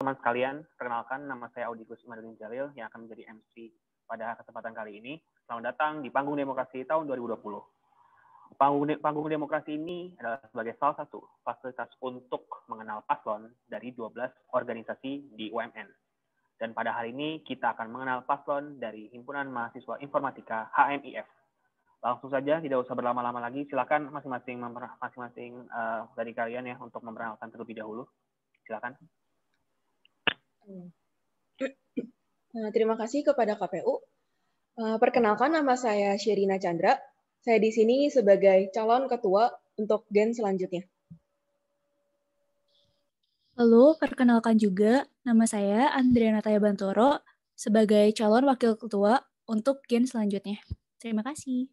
teman-teman sekalian, perkenalkan nama saya Audikus Imaduddin Jalil yang akan menjadi MC pada kesempatan kali ini. Selamat datang di Panggung Demokrasi tahun 2020. Panggung Demokrasi ini adalah sebagai salah satu fasilitas untuk mengenal paslon dari 12 organisasi di UMN. Dan pada hari ini kita akan mengenal paslon dari Himpunan Mahasiswa Informatika HMIF. Langsung saja, tidak usah berlama-lama lagi. Silakan masing-masing dari kalian ya untuk memperkenalkan terlebih dahulu. Silakan. Terima kasih kepada KPU. Perkenalkan, nama saya Sherina Chandra. Saya di sini sebagai calon ketua untuk Gen selanjutnya. Lalu, perkenalkan juga, nama saya Andriana Taya Bantoro sebagai calon wakil ketua untuk Gen selanjutnya. Terima kasih.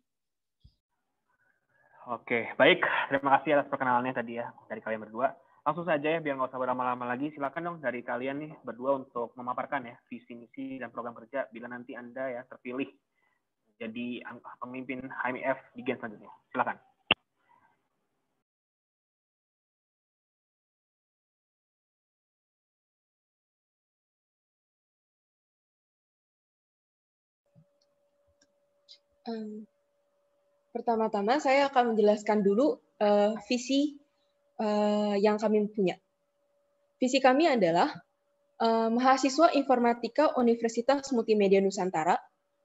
Oke, baik. Terima kasih atas perkenalannya tadi ya dari kalian berdua. Langsung saja ya, biar nggak usah berlama-lama lagi. Silakan dong dari kalian nih berdua untuk memaparkan ya visi misi dan program kerja bila nanti Anda ya terpilih jadi pemimpin HMIF di Gen selanjutnya. Silakan. Pertama-tama saya akan menjelaskan dulu visi yang kami punya. Visi kami adalah mahasiswa informatika Universitas Multimedia Nusantara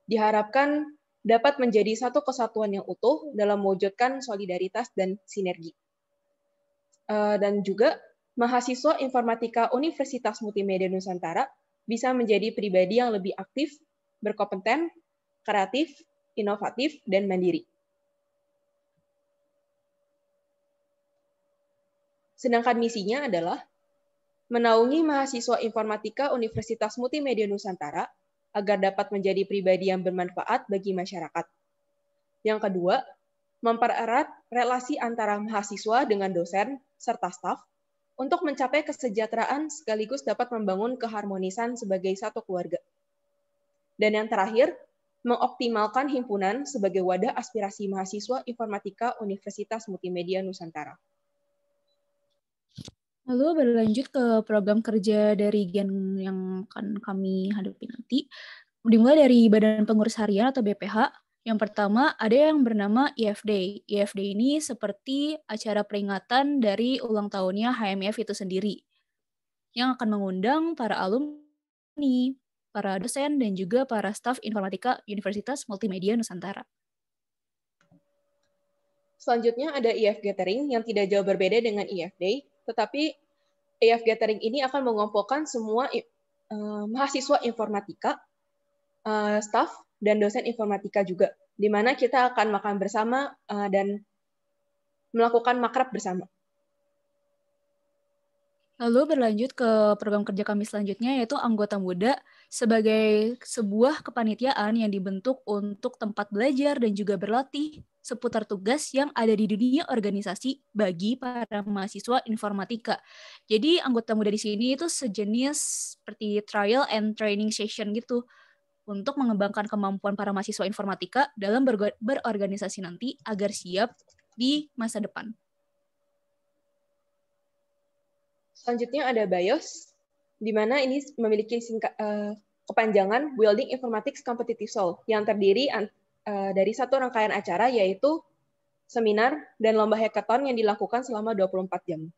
diharapkan dapat menjadi satu kesatuan yang utuh dalam mewujudkan solidaritas dan sinergi. Dan juga mahasiswa informatika Universitas Multimedia Nusantara bisa menjadi pribadi yang lebih aktif, berkompeten, kreatif, inovatif, dan mandiri. Sedangkan misinya adalah menaungi mahasiswa informatika Universitas Multimedia Nusantara agar dapat menjadi pribadi yang bermanfaat bagi masyarakat. Yang kedua, mempererat relasi antara mahasiswa dengan dosen serta staf untuk mencapai kesejahteraan sekaligus dapat membangun keharmonisan sebagai satu keluarga. Dan yang terakhir, mengoptimalkan himpunan sebagai wadah aspirasi mahasiswa informatika Universitas Multimedia Nusantara. Lalu berlanjut ke program kerja dari Gen yang akan kami hadapi nanti. Dimulai dari Badan Pengurus Harian atau BPH. Yang pertama ada yang bernama IFD. IFD ini seperti acara peringatan dari ulang tahunnya HMIF itu sendiri. Yang akan mengundang para alumni, para dosen, dan juga para staf informatika Universitas Multimedia Nusantara. Selanjutnya ada IF Gathering yang tidak jauh berbeda dengan IFD, tetapi IF Gathering ini akan mengumpulkan semua mahasiswa informatika, staf, dan dosen informatika juga, di mana kita akan makan bersama dan melakukan makrab bersama. Lalu berlanjut ke program kerja kami selanjutnya, yaitu anggota muda sebagai sebuah kepanitiaan yang dibentuk untuk tempat belajar dan juga berlatih seputar tugas yang ada di dunia organisasi bagi para mahasiswa informatika. Jadi anggota muda di sini itu sejenis seperti trial and training session gitu untuk mengembangkan kemampuan para mahasiswa informatika dalam berorganisasi nanti agar siap di masa depan. Selanjutnya ada BIOS, di mana ini memiliki kepanjangan Building Informatics Competitive Soul, yang terdiri dari satu rangkaian acara, yaitu seminar dan lomba hackathon yang dilakukan selama 24 jam.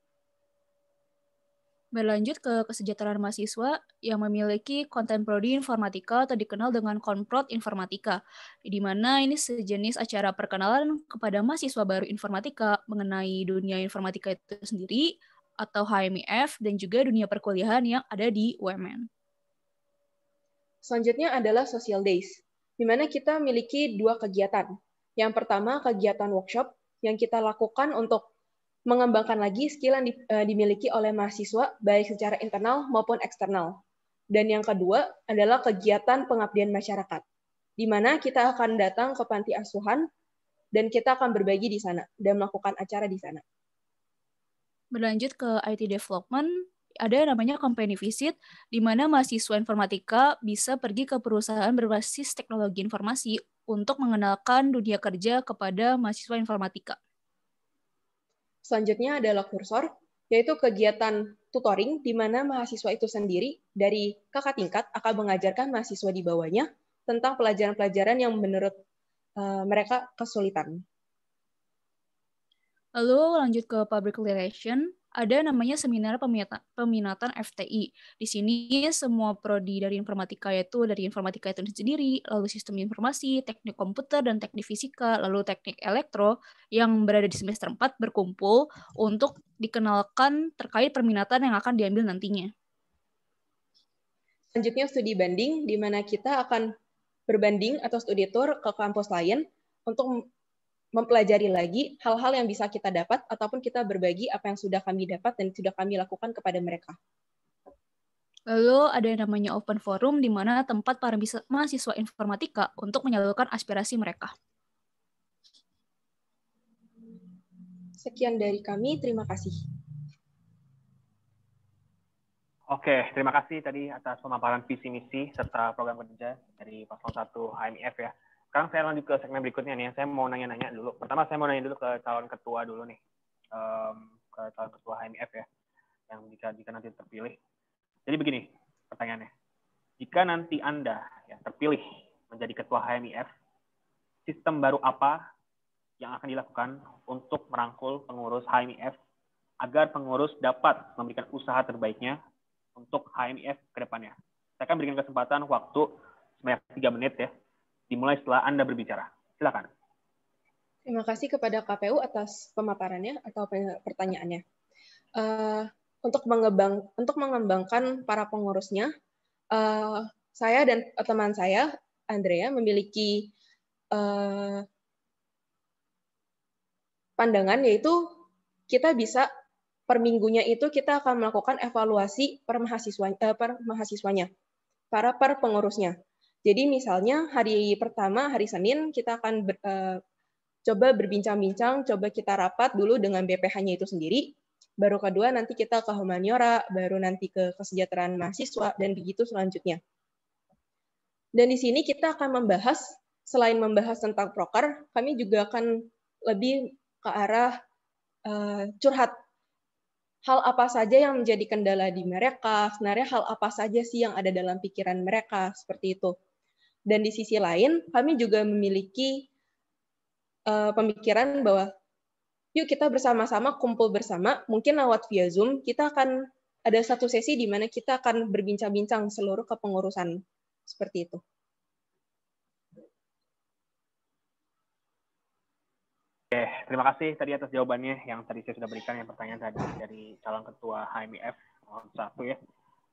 Berlanjut ke kesejahteraan mahasiswa yang memiliki konten prodi informatika atau dikenal dengan Konprod Informatika, di mana ini sejenis acara perkenalan kepada mahasiswa baru informatika mengenai dunia informatika itu sendiri, atau HMIF, dan juga dunia perkuliahan yang ada di UMN. Selanjutnya adalah Social Days, di mana kita memiliki dua kegiatan. Yang pertama, kegiatan workshop yang kita lakukan untuk mengembangkan lagi skill yang dimiliki oleh mahasiswa, baik secara internal maupun eksternal. Dan yang kedua adalah kegiatan pengabdian masyarakat, di mana kita akan datang ke panti asuhan dan kita akan berbagi di sana dan melakukan acara di sana. Berlanjut ke IT development, ada namanya company visit, di mana mahasiswa informatika bisa pergi ke perusahaan berbasis teknologi informasi untuk mengenalkan dunia kerja kepada mahasiswa informatika. Selanjutnya adalah kursor, yaitu kegiatan tutoring di mana mahasiswa itu sendiri dari kakak tingkat akan mengajarkan mahasiswa di bawahnya tentang pelajaran-pelajaran yang menurut mereka kesulitan. Lalu lanjut ke public relation, ada namanya seminar peminatan FTI. Di sini semua prodi dari informatika, yaitu dari informatika itu sendiri, lalu sistem informasi, teknik komputer, dan teknik fisika, lalu teknik elektro yang berada di semester 4 berkumpul untuk dikenalkan terkait perminatan yang akan diambil nantinya. Selanjutnya studi banding, di mana kita akan berbanding atau studi tour ke kampus lain untuk mempelajari lagi hal-hal yang bisa kita dapat ataupun kita berbagi apa yang sudah kami dapat dan sudah kami lakukan kepada mereka. Lalu ada yang namanya open forum, di mana tempat para mahasiswa informatika untuk menyalurkan aspirasi mereka. Sekian dari kami, terima kasih. Oke, terima kasih tadi atas pemaparan visi misi serta program kerja dari Paslon 1 HMIF ya. Sekarang saya lanjut ke segmen berikutnya nih. Saya mau nanya-nanya dulu. Pertama saya mau nanya dulu ke calon ketua dulu nih, ke calon ketua HMIF ya, yang jika nanti terpilih. Jadi begini pertanyaannya, jika nanti Anda ya, terpilih menjadi ketua HMIF, sistem baru apa yang akan dilakukan untuk merangkul pengurus HMIF agar pengurus dapat memberikan usaha terbaiknya untuk HMIF ke depannya? Saya akan berikan kesempatan waktu sebanyak 3 menit ya, dimulai setelah Anda berbicara. Silakan. Terima kasih kepada KPU atas pemaparannya atau pertanyaannya. Untuk mengembangkan para pengurusnya, saya dan teman saya, Andrea, memiliki pandangan, yaitu kita bisa per minggunya itu kita akan melakukan evaluasi per mahasiswanya, per pengurusnya. Jadi misalnya hari pertama, hari Senin, kita akan coba berbincang-bincang, coba kita rapat dulu dengan BPH-nya itu sendiri. Baru kedua nanti kita ke humaniora, baru nanti ke kesejahteraan mahasiswa, dan begitu selanjutnya. Dan di sini kita akan membahas, selain membahas tentang proker, kami juga akan lebih ke arah curhat. Hal apa saja yang menjadi kendala di mereka, sebenarnya hal apa saja sih yang ada dalam pikiran mereka, seperti itu. Dan di sisi lain, kami juga memiliki pemikiran bahwa yuk kita bersama-sama kumpul bersama, mungkin lewat via Zoom, kita akan ada satu sesi di mana kita akan berbincang-bincang seluruh kepengurusan, seperti itu. Oke, terima kasih tadi atas jawabannya yang tadi saya sudah berikan yang pertanyaan tadi dari calon ketua HMIF 1 ya.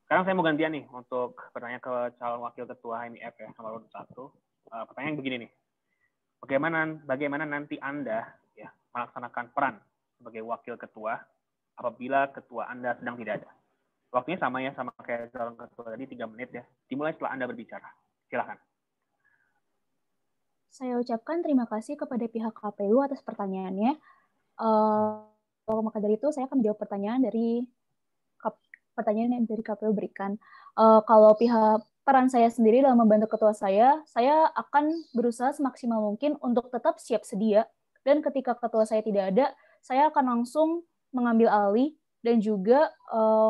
Sekarang saya mau gantian nih untuk bertanya ke calon wakil ketua HMIF ya, nomor 1. Pertanyaan begini nih. Bagaimana nanti Anda ya melaksanakan peran sebagai wakil ketua apabila ketua Anda sedang tidak ada? Waktunya sama ya, sama kayak calon ketua tadi, 3 menit ya. Dimulai setelah Anda berbicara. Silakan. Saya ucapkan terima kasih kepada pihak KPU atas pertanyaannya. Maka dari itu saya akan menjawab pertanyaan yang dari KPU berikan. Kalau peran saya sendiri dalam membantu ketua saya akan berusaha semaksimal mungkin untuk tetap siap sedia, dan ketika ketua saya tidak ada, saya akan langsung mengambil alih dan juga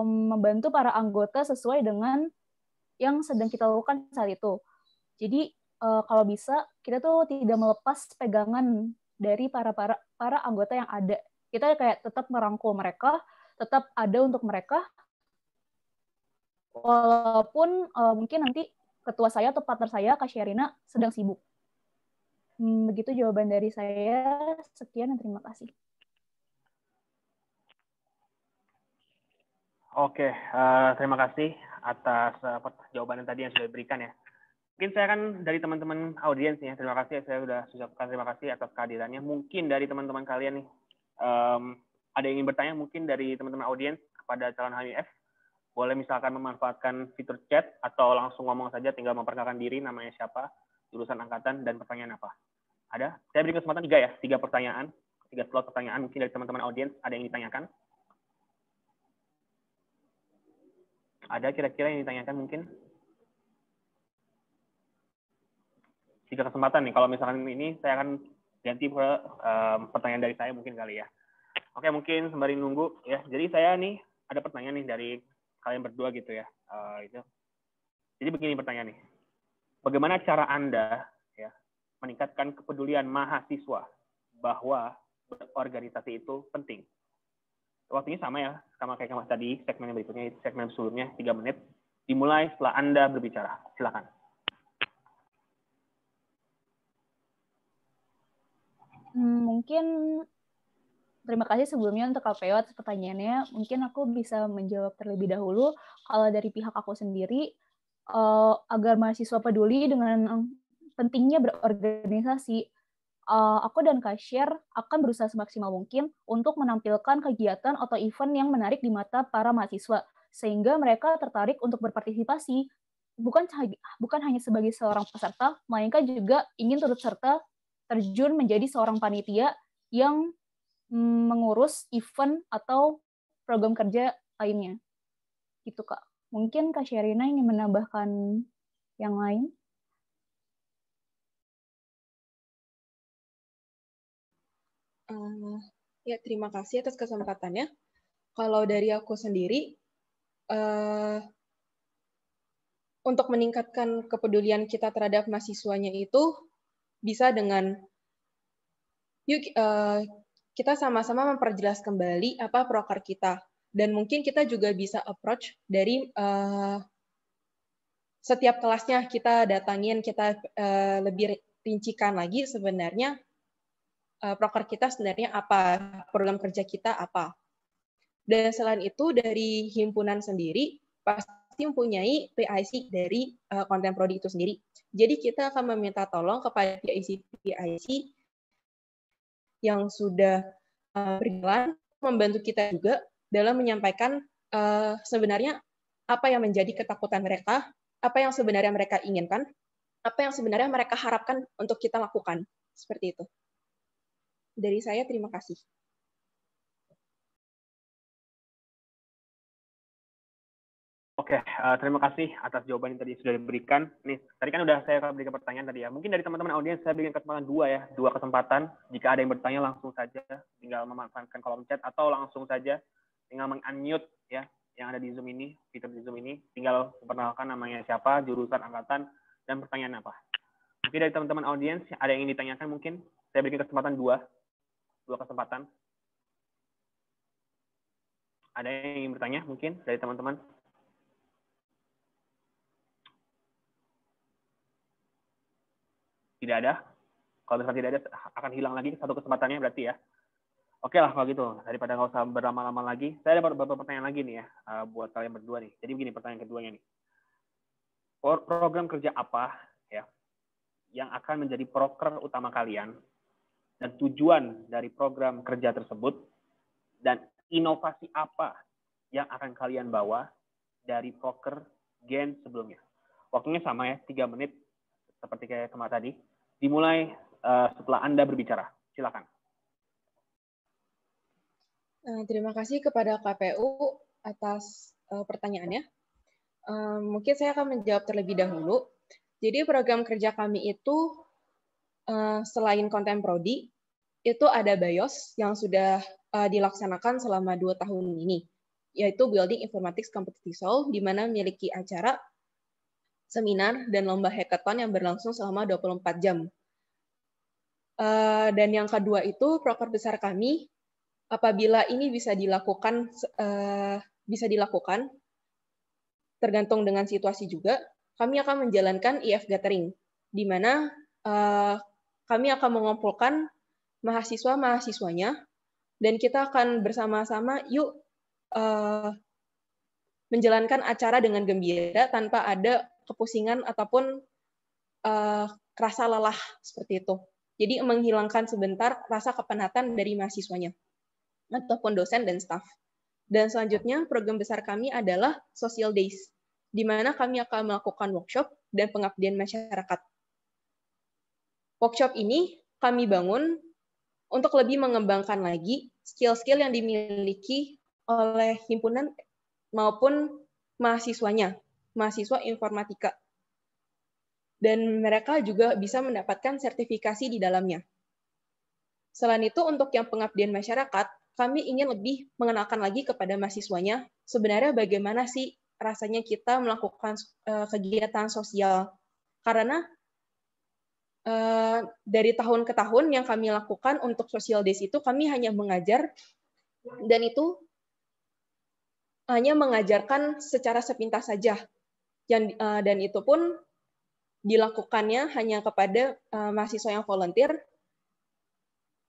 membantu para anggota sesuai dengan yang sedang kita lakukan saat itu. Jadi kalau bisa kita tuh tidak melepas pegangan dari para anggota yang ada. Kita kayak tetap merangkul mereka, tetap ada untuk mereka, walaupun mungkin nanti ketua saya atau partner saya, Kak Sherina, sedang sibuk. Begitu jawaban dari saya. Sekian dan terima kasih. Oke, terima kasih atas jawaban yang tadi yang sudah diberikan ya. Mungkin saya kan dari teman-teman audiens ya, terima kasih, saya sudah ucapkan terima kasih atas kehadirannya. Mungkin dari teman-teman kalian nih, ada yang ingin bertanya mungkin dari teman-teman audiens kepada calon HMIF, boleh misalkan memanfaatkan fitur chat atau langsung ngomong saja, tinggal memperkenalkan diri, namanya siapa, jurusan angkatan, dan pertanyaan apa. Ada? Saya beri kesempatan 3 ya, 3 pertanyaan, 3 slot pertanyaan mungkin dari teman-teman audiens, ada yang ditanyakan? Ada kira-kira yang ditanyakan mungkin? 3 kesempatan nih. Kalau misalkan ini saya akan ganti ke pertanyaan dari saya mungkin kali ya. Oke, mungkin sembari nunggu ya. Jadi saya nih ada pertanyaan nih dari kalian berdua gitu ya. Itu. Jadi begini pertanyaan nih. Bagaimana cara Anda ya meningkatkan kepedulian mahasiswa bahwa berorganisasi itu penting? Waktunya sama ya, sama kayak Mas tadi, segmen berikutnya, segmen sebelumnya 3 menit. Dimulai setelah Anda berbicara. Silakan. Mungkin terima kasih sebelumnya untuk KPO atas pertanyaannya. Mungkin aku bisa menjawab terlebih dahulu. Kalau dari pihak aku sendiri, agar mahasiswa peduli dengan pentingnya berorganisasi, aku dan Kasir akan berusaha semaksimal mungkin untuk menampilkan kegiatan atau event yang menarik di mata para mahasiswa, sehingga mereka tertarik untuk berpartisipasi. Bukan hanya sebagai seorang peserta, melainkan juga ingin turut serta terjun menjadi seorang panitia yang mengurus event atau program kerja lainnya. Gitu, Kak. Mungkin Kak Sherina ingin menambahkan yang lain? Ya, terima kasih atas kesempatannya. Kalau dari aku sendiri, untuk meningkatkan kepedulian kita terhadap mahasiswanya itu bisa dengan yuk kita sama-sama memperjelas kembali apa proker kita, dan mungkin kita juga bisa approach dari setiap kelasnya kita datangin, kita lebih rincikan lagi sebenarnya proker kita sebenarnya apa, program kerja kita apa. Dan selain itu dari himpunan sendiri pasti mempunyai PIC dari konten prodi itu sendiri. Jadi kita akan meminta tolong kepada PIC yang sudah berjalan membantu kita juga dalam menyampaikan sebenarnya apa yang menjadi ketakutan mereka, apa yang sebenarnya mereka inginkan, apa yang sebenarnya mereka harapkan untuk kita lakukan. Seperti itu. Dari saya, terima kasih. Oke, terima kasih atas jawaban yang tadi sudah diberikan. Nih, tadi kan udah saya berikan pertanyaan tadi ya. Mungkin dari teman-teman audiens saya berikan kesempatan dua kesempatan. Jika ada yang bertanya langsung saja, tinggal memanfaatkan kolom chat atau langsung saja tinggal meng-unmute ya yang ada di Zoom ini, fitur di Zoom ini. Tinggal memperkenalkan namanya siapa, jurusan, angkatan, dan pertanyaan apa. Mungkin dari teman-teman audiens ada yang ingin ditanyakan mungkin. Saya berikan kesempatan dua kesempatan. Ada yang ingin bertanya mungkin dari teman-teman? Tidak ada. Kalau misalnya tidak ada, akan hilang lagi satu kesempatannya berarti ya. Oke lah kalau gitu, daripada nggak usah berlama-lama lagi, saya ada beberapa pertanyaan lagi nih ya, buat kalian berdua nih. Jadi begini pertanyaan keduanya nih. Program kerja apa ya yang akan menjadi proker utama kalian, dan tujuan dari program kerja tersebut, dan inovasi apa yang akan kalian bawa dari proker gen sebelumnya. Waktunya sama ya, 3 menit, seperti kayak kemarin tadi. Dimulai setelah Anda berbicara. Silakan. Terima kasih kepada KPU atas pertanyaannya. Mungkin saya akan menjawab terlebih dahulu. Jadi program kerja kami itu selain konten prodi, itu ada BIOS yang sudah dilaksanakan selama 2 tahun ini, yaitu Building Informatics Competitive Soul, di mana memiliki acara, seminar, dan lomba hackathon yang berlangsung selama 24 jam. Dan yang kedua itu, proker besar kami, apabila ini bisa dilakukan, tergantung dengan situasi juga, kami akan menjalankan IF Gathering, di mana kami akan mengumpulkan mahasiswa-mahasiswanya, dan kita akan bersama-sama yuk menjalankan acara dengan gembira tanpa ada kepusingan ataupun rasa lelah seperti itu. Jadi menghilangkan sebentar rasa kepenatan dari mahasiswanya ataupun dosen dan staf. Dan selanjutnya program besar kami adalah Social Days, di mana kami akan melakukan workshop dan pengabdian masyarakat. Workshop ini kami bangun untuk lebih mengembangkan lagi skill-skill yang dimiliki oleh himpunan maupun mahasiswanya, mahasiswa informatika. Dan mereka juga bisa mendapatkan sertifikasi di dalamnya. Selain itu, untuk yang pengabdian masyarakat, kami ingin lebih mengenalkan lagi kepada mahasiswanya sebenarnya bagaimana sih rasanya kita melakukan kegiatan sosial. Karena dari tahun ke tahun yang kami lakukan untuk social days itu kami hanya mengajar, dan itu hanya mengajarkan secara sepintas saja. Dan itu pun dilakukannya hanya kepada mahasiswa yang volunteer,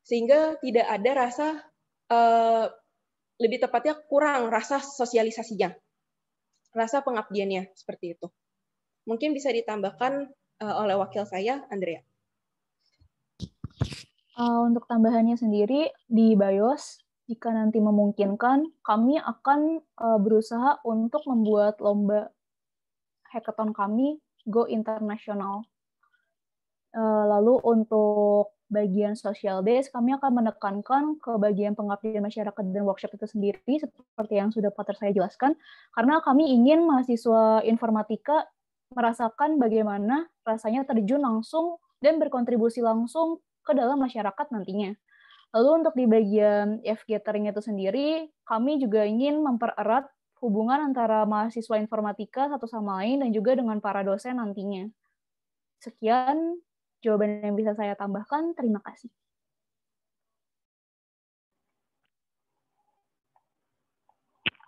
sehingga tidak ada rasa, lebih tepatnya kurang rasa sosialisasinya, rasa pengabdiannya, seperti itu. Mungkin bisa ditambahkan oleh wakil saya, Andrea. Untuk tambahannya sendiri, di BIOS, jika nanti memungkinkan, kami akan berusaha untuk membuat lomba hackathon kami go internasional. Lalu untuk bagian social days, kami akan menekankan ke bagian pengabdian masyarakat dan workshop itu sendiri, seperti yang sudah Pater saya jelaskan, karena kami ingin mahasiswa informatika merasakan bagaimana rasanya terjun langsung dan berkontribusi langsung ke dalam masyarakat nantinya. Lalu untuk di bagian EF Gathering itu sendiri, kami juga ingin mempererat hubungan antara mahasiswa informatika satu sama lain dan juga dengan para dosen nantinya. Sekian jawaban yang bisa saya tambahkan. Terima kasih.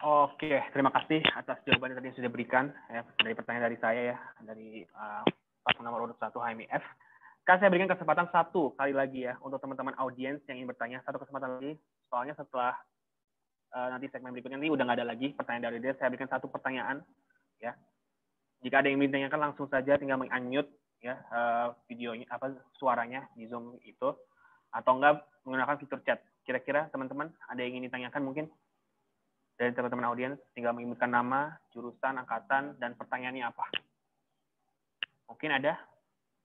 Oke, terima kasih atas jawaban yang tadi sudah diberikan ya, dari pertanyaan dari saya ya, dari paslon nomor urut 1 HMIF. Kan saya berikan kesempatan satu kali lagi ya untuk teman-teman audiens yang ingin bertanya, satu kesempatan lagi. Soalnya setelah nanti segmen berikutnya ini udah nggak ada lagi pertanyaan dari dia. Saya berikan satu pertanyaan ya. Jika ada yang ingin ditanyakan langsung saja tinggal meng-unmute ya videonya suaranya di Zoom itu, atau enggak menggunakan fitur chat. Kira-kira teman-teman ada yang ingin ditanyakan mungkin dari teman-teman audiens, tinggal menginputkan nama, jurusan, angkatan, dan pertanyaannya apa. Mungkin ada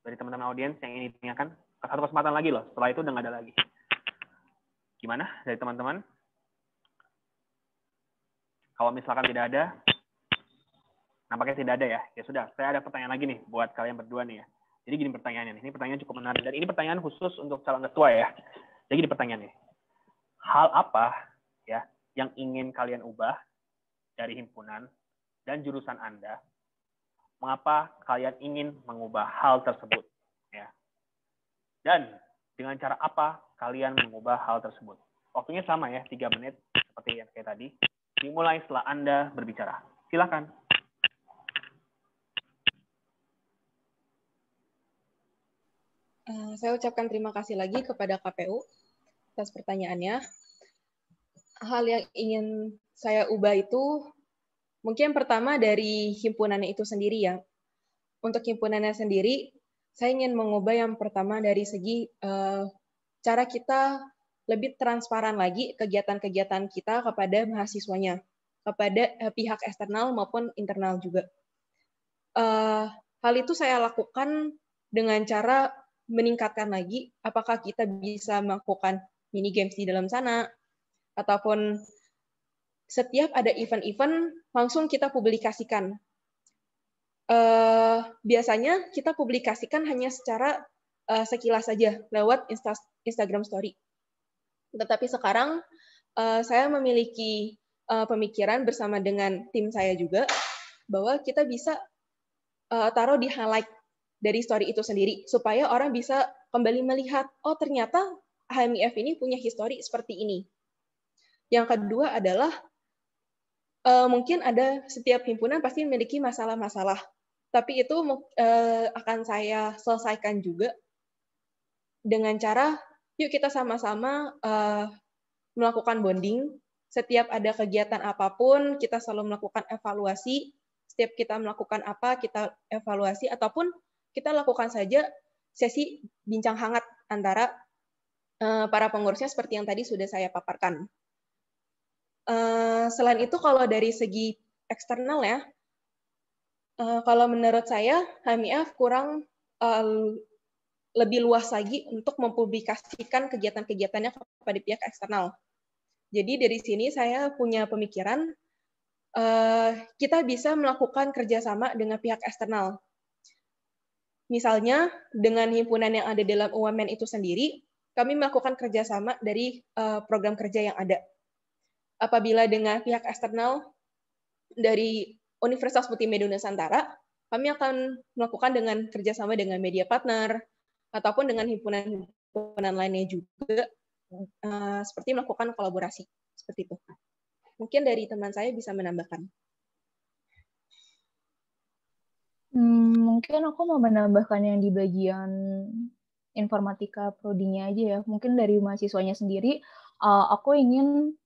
dari teman-teman audiens yang ingin ditanyakan. Satu kesempatan lagi loh, setelah itu udah nggak ada lagi. Gimana dari teman-teman? Kalau misalkan tidak ada, nampaknya tidak ada ya. Ya sudah, saya ada pertanyaan lagi nih buat kalian berdua nih ya. Jadi gini pertanyaannya, ini pertanyaan cukup menarik. Dan ini pertanyaan khusus untuk calon ketua ya. Jadi gini pertanyaannya, hal apa ya yang ingin kalian ubah dari himpunan dan jurusan Anda? Mengapa kalian ingin mengubah hal tersebut? Ya. Dan dengan cara apa kalian mengubah hal tersebut? Waktunya sama ya, 3 menit seperti yang kayak tadi. Dimulai setelah Anda berbicara. Silakan. Saya ucapkan terima kasih lagi kepada KPU atas pertanyaannya. Hal yang ingin saya ubah itu mungkin pertama dari himpunannya itu sendiri ya. Untuk himpunannya sendiri, saya ingin mengubah yang pertama dari segi cara kita lebih transparan lagi kegiatan-kegiatan kita kepada mahasiswanya, kepada pihak eksternal maupun internal juga. Hal itu saya lakukan dengan cara meningkatkan lagi apakah kita bisa melakukan mini games di dalam sana, ataupun setiap ada event-event langsung kita publikasikan. Biasanya kita publikasikan hanya secara sekilas saja lewat Instagram Story. Tetapi sekarang saya memiliki pemikiran bersama dengan tim saya juga bahwa kita bisa taruh di highlight dari story itu sendiri supaya orang bisa kembali melihat, oh ternyata HMIF ini punya histori seperti ini. Yang kedua adalah mungkin ada setiap himpunan pasti memiliki masalah-masalah, tapi itu akan saya selesaikan juga dengan cara yuk kita sama-sama melakukan bonding. Setiap ada kegiatan apapun kita selalu melakukan evaluasi. Setiap kita melakukan apa kita evaluasi, ataupun kita lakukan saja sesi bincang hangat antara para pengurusnya seperti yang tadi sudah saya paparkan. Selain itu kalau dari segi eksternal ya, kalau menurut saya HMIF kurang lebih luas lagi untuk mempublikasikan kegiatan-kegiatannya kepada pihak eksternal. Jadi dari sini saya punya pemikiran kita bisa melakukan kerjasama dengan pihak eksternal. Misalnya dengan himpunan yang ada dalam UMN itu sendiri, kami melakukan kerjasama dari program kerja yang ada. Apabila dengan pihak eksternal dari Universitas Multimedia Nusantara, kami akan melakukan dengan kerjasama dengan media partner, ataupun dengan himpunan lainnya juga, seperti melakukan kolaborasi. Seperti itu. Mungkin dari teman saya bisa menambahkan. Mungkin aku mau menambahkan yang di bagian informatika prodinya aja ya. Mungkin dari mahasiswanya sendiri, aku ingin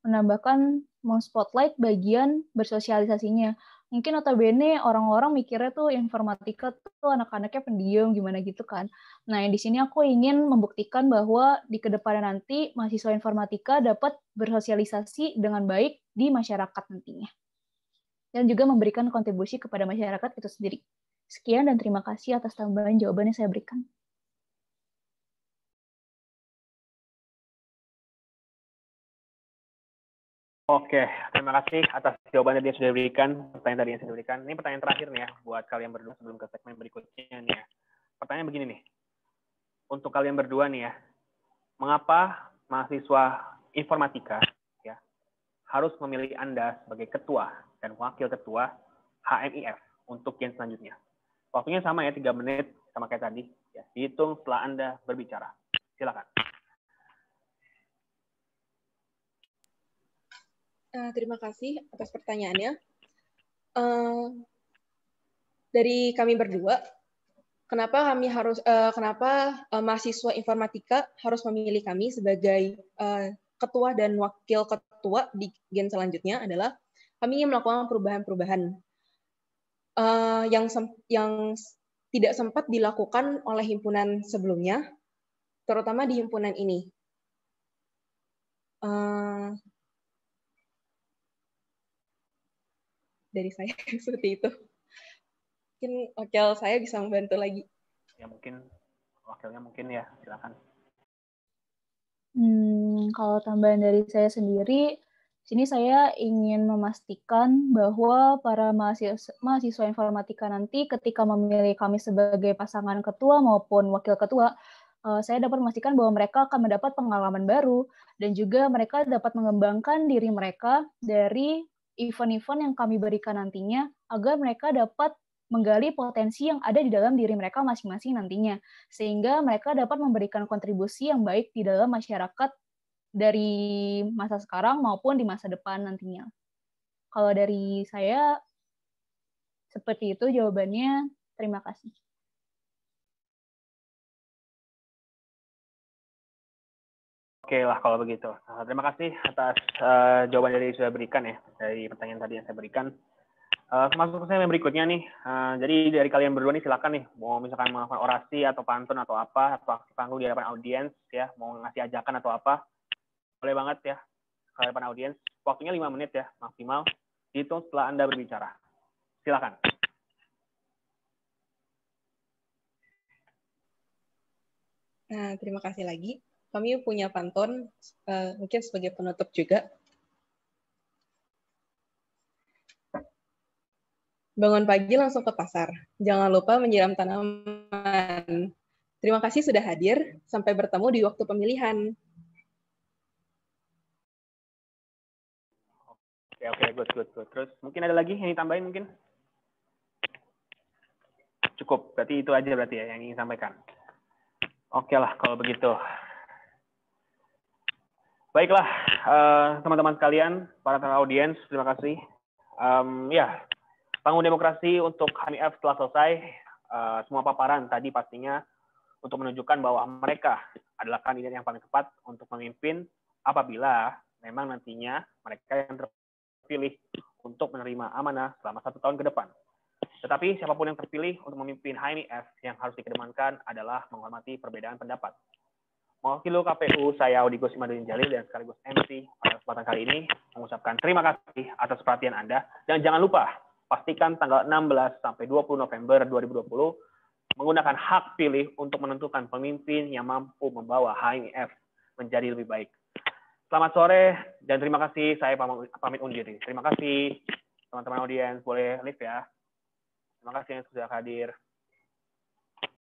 menambahkan spotlight bagian bersosialisasinya. Mungkin notabene orang-orang mikirnya tuh informatika tuh anak-anaknya pendiam gimana gitu kan. Nah, di sini aku ingin membuktikan bahwa di kedepannya nanti mahasiswa informatika dapat bersosialisasi dengan baik di masyarakat nantinya. Dan juga memberikan kontribusi kepada masyarakat itu sendiri. Sekian dan terima kasih atas tambahan jawaban yang saya berikan. Oke, terima kasih atas jawaban yang sudah diberikan, pertanyaan tadi yang sudah diberikan. Ini pertanyaan terakhir nih ya, buat kalian berdua sebelum ke segmen berikutnya nih ya. Pertanyaan begini nih, untuk kalian berdua nih ya, mengapa mahasiswa informatika ya harus memilih Anda sebagai ketua dan wakil ketua HMIF untuk yang selanjutnya? Waktunya sama ya, 3 menit, sama kayak tadi. Ya, dihitung setelah Anda berbicara. Silakan. Terima kasih atas pertanyaannya. Dari kami berdua, kenapa mahasiswa informatika harus memilih kami sebagai ketua dan wakil ketua di gen selanjutnya adalah kami ingin melakukan perubahan-perubahan yang tidak sempat dilakukan oleh himpunan sebelumnya, terutama di himpunan ini. Dari saya seperti itu. Mungkin wakil saya bisa membantu lagi. Ya mungkin wakilnya mungkin ya, silakan. Kalau tambahan dari saya sendiri, sini saya ingin memastikan bahwa para mahasiswa informatika nanti ketika memilih kami sebagai pasangan ketua maupun wakil ketua, saya dapat memastikan bahwa mereka akan mendapat pengalaman baru dan juga mereka dapat mengembangkan diri mereka dari event-event yang kami berikan nantinya agar mereka dapat menggali potensi yang ada di dalam diri mereka masing-masing nantinya, sehingga mereka dapat memberikan kontribusi yang baik di dalam masyarakat dari masa sekarang maupun di masa depan nantinya. Kalau dari saya, seperti itu jawabannya. Terima kasih. Oke lah kalau begitu. Terima kasih atas jawaban yang sudah berikan ya, dari pertanyaan tadi yang saya berikan. Masuk ke segmen berikutnya nih. Jadi dari kalian berdua nih silakan nih, mau misalkan melakukan orasi atau pantun atau apa, atau aksi panggung di hadapan audiens ya, mau ngasih ajakan atau apa, boleh banget ya ke hadapan audiens. Waktunya 5 menit ya maksimal. Hitung setelah Anda berbicara. Silakan. Nah, terima kasih lagi. Kami punya pantun, mungkin sebagai penutup juga. Bangun pagi langsung ke pasar. Jangan lupa menyiram tanaman. Terima kasih sudah hadir. Sampai bertemu di waktu pemilihan. Oke, good. Terus mungkin ada lagi yang ditambahin mungkin? Cukup, berarti itu aja berarti ya yang ingin sampaikan. Oke lah kalau begitu. Baiklah, teman-teman sekalian, para audiens, terima kasih. Ya, Panggung Demokrasi untuk HMIF telah selesai. Semua paparan tadi pastinya untuk menunjukkan bahwa mereka adalah kandidat yang paling tepat untuk memimpin apabila memang nantinya mereka yang terpilih untuk menerima amanah selama 1 tahun ke depan. Tetapi siapapun yang terpilih untuk memimpin HMIF yang harus dikedepankan adalah menghormati perbedaan pendapat. Mewakili KPU, saya Audigus Imaduddin Jalil dan sekaligus MC pada kesempatan kali ini mengucapkan terima kasih atas perhatian Anda. Dan jangan lupa, pastikan tanggal 16 sampai 20 November 2020 menggunakan hak pilih untuk menentukan pemimpin yang mampu membawa HMIF menjadi lebih baik. Selamat sore dan terima kasih. Saya pamit undur diri. Terima kasih teman-teman audiens. Boleh live ya. Terima kasih yang sudah hadir.